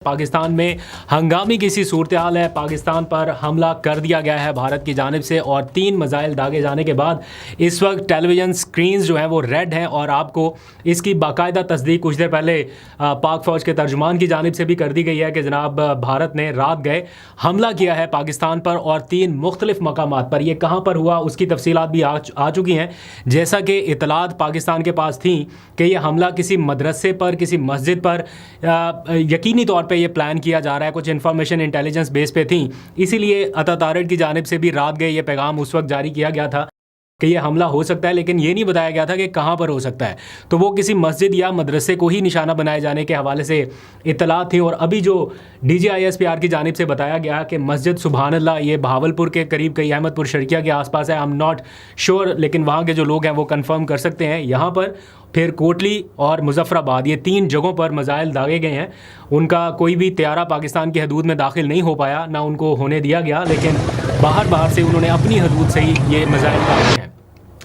पाकिस्तान में हंगामी की सी सूरत हाल है। पाकिस्तान पर हमला कर दिया गया है भारत की जानिब से और 3 मिसाइल दागे जाने के बाद इस वक्त टेलीविज़न स्क्रीन्स जो हैं वो रेड हैं और आपको इसकी बाकायदा तस्दीक कुछ देर पहले पाक फ़ौज के तर्जुमान की जानिब से भी कर दी गई है कि जनाब भारत ने रात गए हमला किया है पाकिस्तान पर और 3 मुख्तलिफ मकामात पर। यह कहाँ पर हुआ उसकी तफसीलात भी आ चुकी हैं। जैसा कि इतलात पाकिस्तान के पास थी कि यह हमला किसी मदरसे पर, किसी मस्जिद पर यकीनी तौर पे ये प्लान किया जा रहा है, कुछ इन्फॉर्मेशन इंटेलिजेंस बेस पे थी, इसीलिए अता की जानिब से भी रात गए ये पैगाम उस वक्त जारी किया गया था कि ये हमला हो सकता है, लेकिन ये नहीं बताया गया था कि कहाँ पर हो सकता है। तो वो किसी मस्जिद या मदरसे को ही निशाना बनाए जाने के हवाले से इतलात थी। और अभी जो DGISPR की जानिब से बताया गया कि मस्जिद सुबहान अल्लाह ये बहावलपुर के करीब कहीं अहमदपुर शर्किया के आसपास है। आई एम नॉट श्योर, लेकिन वहाँ के जो लोग हैं वो कंफर्म कर सकते हैं। यहाँ पर फिर कोटली और मुजफ्फराबाद ये 3 जगहों पर मिसाइल दागे गए हैं। उनका कोई भी तैयारा पाकिस्तान की हदूद में दाखिल नहीं हो पाया, ना उनको होने दिया गया, लेकिन बाहर से उन्होंने अपनी हदूद से ही ये मिसाइल दागे हैं।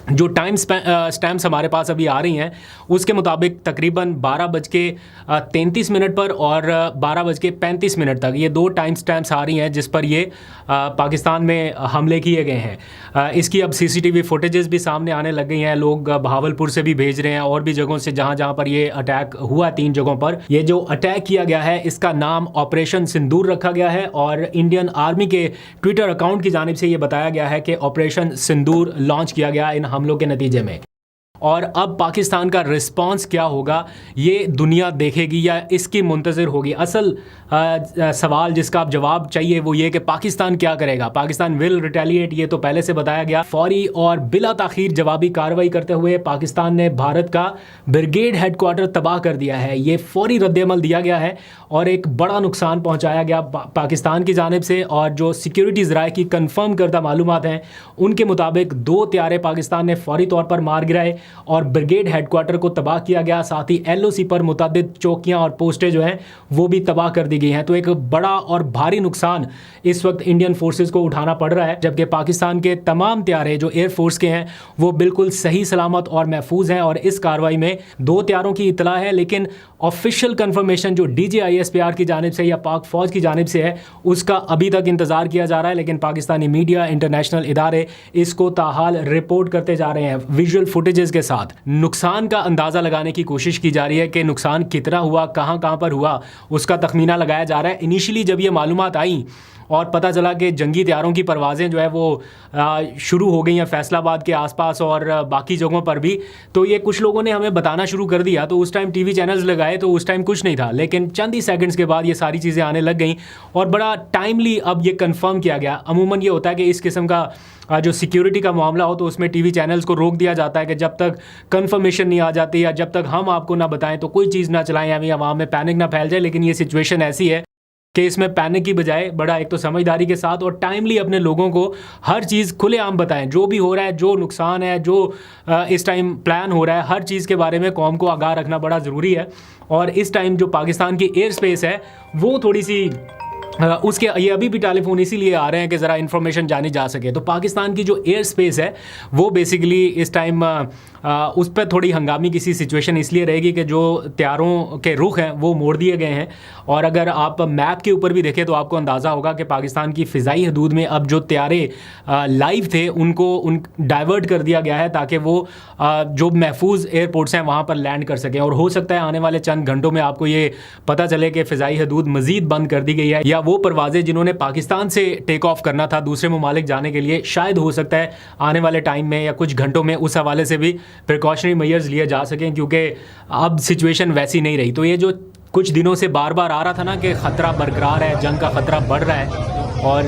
जो टाइम स्टैम्प्स हमारे पास अभी आ रही हैं उसके मुताबिक तकरीबन 12:33 पर और 12:35 तक ये 2 टाइम स्टैम्प्स आ रही हैं जिस पर ये पाकिस्तान में हमले किए गए हैं। इसकी अब CCTV फुटेजेस भी सामने आने लग गई हैं। लोग बहावलपुर से भी भेज रहे हैं और भी जगहों से जहाँ पर ये अटैक हुआ 3 जगहों पर। ये जो अटैक किया गया है इसका नाम ऑपरेशन सिंदूर रखा गया है और इंडियन आर्मी के ट्विटर अकाउंट की जानिब से ये बताया गया है कि ऑपरेशन सिंदूर लॉन्च किया गया इन हमलों के नतीजे में। और अब पाकिस्तान का रिस्पांस क्या होगा ये दुनिया देखेगी या इसकी मुंतज़िर होगी। असल सवाल जिसका आप जवाब चाहिए वो ये कि पाकिस्तान क्या करेगा। पाकिस्तान विल रिटेलिएट, ये तो पहले से बताया गया। फौरी और बिला ताखीर जवाबी कार्रवाई करते हुए पाकिस्तान ने भारत का ब्रिगेड हेडक्वार्टर तबाह कर दिया है। ये फौरी रद्दअमल दिया गया है और एक बड़ा नुकसान पहुँचाया गया पाकिस्तान की जानिब से। और जो सिक्योरिटी ज़राए की कन्फर्म करदा मालूमात हैं उनके मुताबिक 2 त्यारे पाकिस्तान ने फौरी तौर पर मार गिराए और ब्रिगेड हेडक्वार्टर को तबाह किया गया। साथ ही LOC पर मुतअद्दिद चौकियां और पोस्टें जो हैं वो भी तबाह कर दी गई हैं। तो एक बड़ा और भारी नुकसान इस वक्त इंडियन फोर्सेस को उठाना पड़ रहा है, जबकि पाकिस्तान के तमाम त्यारे जो एयरफोर्स के हैं वो बिल्कुल सही सलामत और महफूज हैं। और इस कार्रवाई में 2 त्यारों की इतला है, लेकिन ऑफिशियल कंफर्मेशन जो DGISPR की जानिब से या पाक फ़ौज की जानिब से है उसका अभी तक इंतज़ार किया जा रहा है। लेकिन पाकिस्तानी मीडिया, इंटरनेशनल इदारे इसको ताहाल रिपोर्ट करते जा रहे हैं विजुअल फुटेजेस के साथ। नुकसान का अंदाज़ा लगाने की कोशिश की जा रही है कि नुकसान कितना हुआ, कहाँ पर हुआ, उसका तखमीना लगाया जा रहा है। इनिशियली जब ये मालूमात आई और पता चला कि जंगी त्यारों की परवाज़ें जो है वो शुरू हो गई हैं फैसलाबाद के आसपास और बाकी जगहों पर भी, तो ये कुछ लोगों ने हमें बताना शुरू कर दिया। तो उस टाइम TV चैनल्स लगाए तो उस टाइम कुछ नहीं था, लेकिन चंद ही सेकंड्स के बाद ये सारी चीज़ें आने लग गई और बड़ा टाइमली अब ये कंफर्म किया गया। अमूमन ये होता है कि इस किस्म का जो सिक्योरिटी का मामला हो तो उसमें TV चैनल्स को रोक दिया जाता है कि जब तक कंफर्मेशन नहीं आ जाती या जब तक हम आपको ना बताएं तो कोई चीज़ ना चलाएं, हमें आवाम में पैनिक ना फैल जाए। लेकिन ये सिचुएशन ऐसी है कि इसमें पैनिक की बजाय बड़ा एक तो समझदारी के साथ और टाइमली अपने लोगों को हर चीज़ खुलेआम बताएं। जो भी हो रहा है, जो नुकसान है, जो इस टाइम प्लान हो रहा है, हर चीज़ के बारे में कौम को आगाह रखना बड़ा ज़रूरी है। और इस टाइम जो पाकिस्तान की एयर स्पेस है वो थोड़ी सी उसके ये अभी भी टेलीफोन इसीलिए आ रहे हैं कि ज़रा इन्फॉर्मेशन जानी जा सके। तो पाकिस्तान की जो एयर स्पेस है वो बेसिकली इस टाइम उस पर थोड़ी हंगामी किसी सिचुएशन इसलिए रहेगी कि जो त्यारों के रुख हैं वो मोड़ दिए गए हैं। और अगर आप मैप के ऊपर भी देखें तो आपको अंदाज़ा होगा कि पाकिस्तान की फ़िज़ाई हदूद में अब जो त्यारे लाइव थे उनको डाइवर्ट कर दिया गया है ताकि वो जो महफूज एयरपोर्ट्स हैं वहाँ पर लैंड कर सकें। और हो सकता है आने वाले चंद घंटों में आपको ये पता चले कि फ़िज़ाई हदूद मज़ीद बंद कर दी गई है, या वो परवाज़ें जिन्होंने पाकिस्तान से टेक ऑफ करना था दूसरे ममालिक जाने के लिए, शायद हो सकता है आने वाले टाइम में या कुछ घंटों में उस हवाले से भी प्रिकॉशनरी मेजर्स लिए जा सकें, क्योंकि अब सिचुएशन वैसी नहीं रही। तो ये जो कुछ दिनों से बार बार आ रहा था ना कि ख़तरा बरकरार है, जंग का ख़तरा बढ़ रहा है और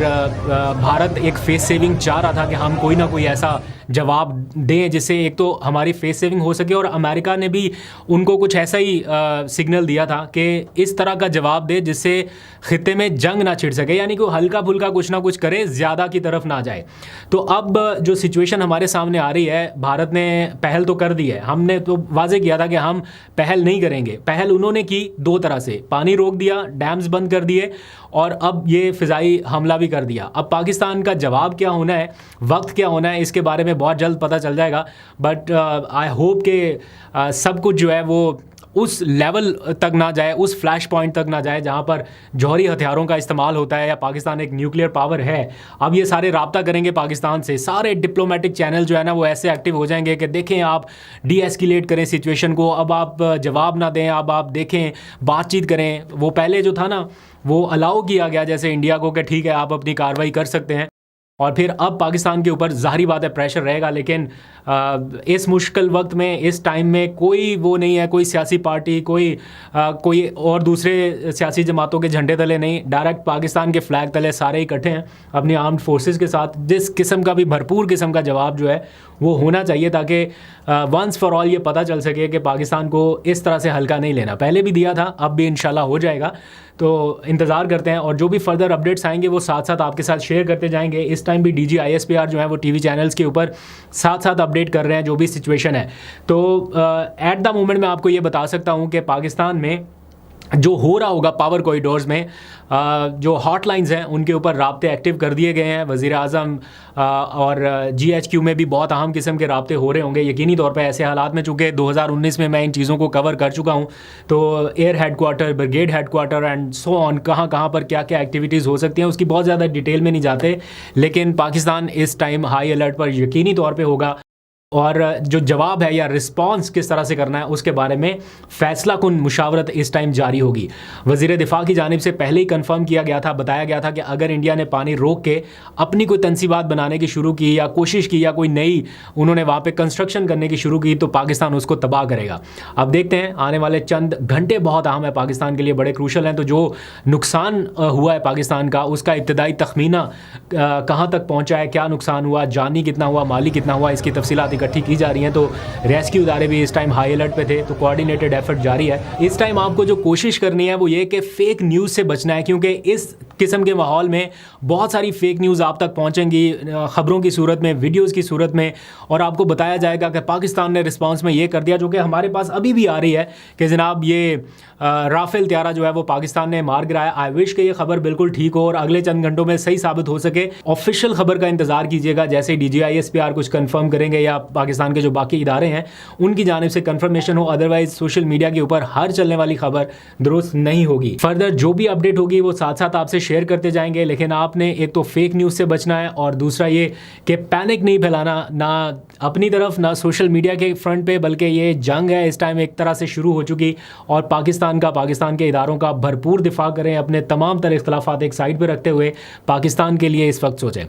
भारत एक फेस सेविंग चाह रहा था कि हम कोई ना कोई ऐसा जवाब दें जिससे एक तो हमारी फेस सेविंग हो सके। और अमेरिका ने भी उनको कुछ ऐसा ही सिग्नल दिया था कि इस तरह का जवाब दे जिससे ख़ित्ते में जंग ना छिड़ सके, यानी कि हल्का फुल्का कुछ ना कुछ करे, ज़्यादा की तरफ ना जाए। तो अब जो सिचुएशन हमारे सामने आ रही है, भारत ने पहल तो कर दी है। हमने तो वाजे किया था कि हम पहल नहीं करेंगे। पहल उन्होंने की 2 तरह से, पानी रोक दिया, डैम्स बंद कर दिए और अब ये फ़िज़ाई हमला भी कर दिया। अब पाकिस्तान का जवाब क्या होना है, वक्त क्या होना है, इसके बारे में बहुत जल्द पता चल जाएगा। बट आई होप कि सब कुछ जो है वो उस लेवल तक ना जाए, उस फ्लैश पॉइंट तक ना जाए जहाँ पर जौहरी हथियारों का इस्तेमाल होता है या पाकिस्तान एक न्यूक्लियर पावर है। अब ये सारे राब्ता करेंगे पाकिस्तान से, सारे डिप्लोमेटिक चैनल जो है ना वो ऐसे एक्टिव हो जाएंगे कि देखें आप डी एस्केलेट करें सिचुएशन को, अब आप जवाब ना दें, अब आप देखें बातचीत करें। वो पहले जो था ना वो अलाउ किया गया जैसे इंडिया को कि ठीक है आप अपनी कार्रवाई कर सकते हैं, और फिर अब पाकिस्तान के ऊपर ज़ाहिरी बात है प्रेशर रहेगा। लेकिन इस मुश्किल वक्त में, इस टाइम में कोई वो नहीं है, कोई सियासी पार्टी, कोई और दूसरे सियासी जमातों के झंडे तले नहीं, डायरेक्ट पाकिस्तान के फ्लैग तले सारे इकट्ठे हैं अपनी आर्म्ड फोर्सेस के साथ। जिस किस्म का भी भरपूर किस्म का जवाब जो है वो होना चाहिए ताकि वंस फॉर ऑल ये पता चल सके कि पाकिस्तान को इस तरह से हल्का नहीं लेना। पहले भी दिया था, अब भी इंशाल्लाह हो जाएगा। तो इंतज़ार करते हैं और जो भी फर्दर अपडेट्स आएंगे वो साथ साथ आपके साथ शेयर करते जाएंगे। इस टाइम भी DGISPR जो है वो टीवी चैनल्स के ऊपर साथ साथ अपडेट कर रहे हैं जो भी सिचुएशन है। तो एट द मोमेंट मैं आपको ये बता सकता हूँ कि पाकिस्तान में जो हो रहा होगा पावर कॉरिडोर्स में, जो हॉटलाइंस हैं उनके ऊपर राब्ते एक्टिव कर दिए गए हैं। वज़ीर आज़म और GHQ में भी बहुत अहम किस्म के राब्ते हो रहे होंगे यकीनी तौर पे ऐसे हालात में, चूँकि 2019 में मैं इन चीज़ों को कवर कर चुका हूँ। तो air headquarter, brigade headquarter and so on, कहाँ कहाँ पर क्या क्या एक्टिविटीज़ हो सकती हैं उसकी बहुत ज़्यादा डिटेल में नहीं जाते। लेकिन पाकिस्तान इस टाइम हाई अलर्ट पर यकीनी तौर पर होगा और जो जवाब है या रिस्पांस किस तरह से करना है उसके बारे में फ़ैसला कुन मुशावरत इस टाइम जारी होगी। वज़ीर दिफ़ा की जानिब से पहले ही कंफर्म किया गया था, बताया गया था कि अगर इंडिया ने पानी रोक के अपनी कोई तनसीबात बनाने की शुरू की या कोशिश की या कोई नई उन्होंने वहाँ पे कंस्ट्रक्शन करने की शुरू की तो पाकिस्तान उसको तबाह करेगा। अब देखते हैं, आने वाले चंद घंटे बहुत अहम है पाकिस्तान के लिए, बड़े क्रूशल हैं। तो जो नुकसान हुआ है पाकिस्तान का उसका इब्तदाई तखमीना कहाँ तक पहुँचा है, क्या नुकसान हुआ, जानी कितना हुआ, माली कितना हुआ, इसकी तफसीलात इकट्ठी की जा रही हैं। तो रेस्क्यू इदारे भी इस टाइम हाई अलर्ट पे थे, तो कोऑर्डिनेटेड एफर्ट जारी है। इस टाइम आपको जो कोशिश करनी है वो ये कि फेक न्यूज़ से बचना है, क्योंकि इस किस्म के माहौल में बहुत सारी फेक न्यूज़ आप तक पहुंचेंगी ख़बरों की सूरत में, वीडियोज़ की सूरत में, और आपको बताया जाएगा कि पाकिस्तान ने रिस्पांस में ये कर दिया, जो कि हमारे पास अभी भी आ रही है कि जनाब ये राफेल त्यारा जो है वो पाकिस्तान ने मार गिराया। आई विश कि ये खबर बिल्कुल ठीक हो और अगले चंद घंटों में सही साबित हो सके। ऑफिशियल खबर का इंतजार कीजिएगा, जैसे ही DGISPR कुछ कंफर्म करेंगे या पाकिस्तान के जो बाकी इदारे हैं उनकी जानिब से कंफर्मेशन हो। अदरवाइज सोशल मीडिया के ऊपर हर चलने वाली खबर दुरुस्त नहीं होगी। फर्दर जो भी अपडेट होगी वो साथ साथ आपसे शेयर करते जाएंगे। लेकिन आपने एक तो फेक न्यूज़ से बचना है और दूसरा ये कि पैनिक नहीं फैलाना, ना अपनी तरफ ना सोशल मीडिया के फ्रंट पे, बल्कि ये जंग है इस टाइम एक तरह से शुरू हो चुकी, और पाकिस्तान के इदारों का भरपूर दिफा करें, अपने तमाम तर इख्तलाफात एक साइड पर रखते हुए पाकिस्तान के लिए इस वक्त सोचें।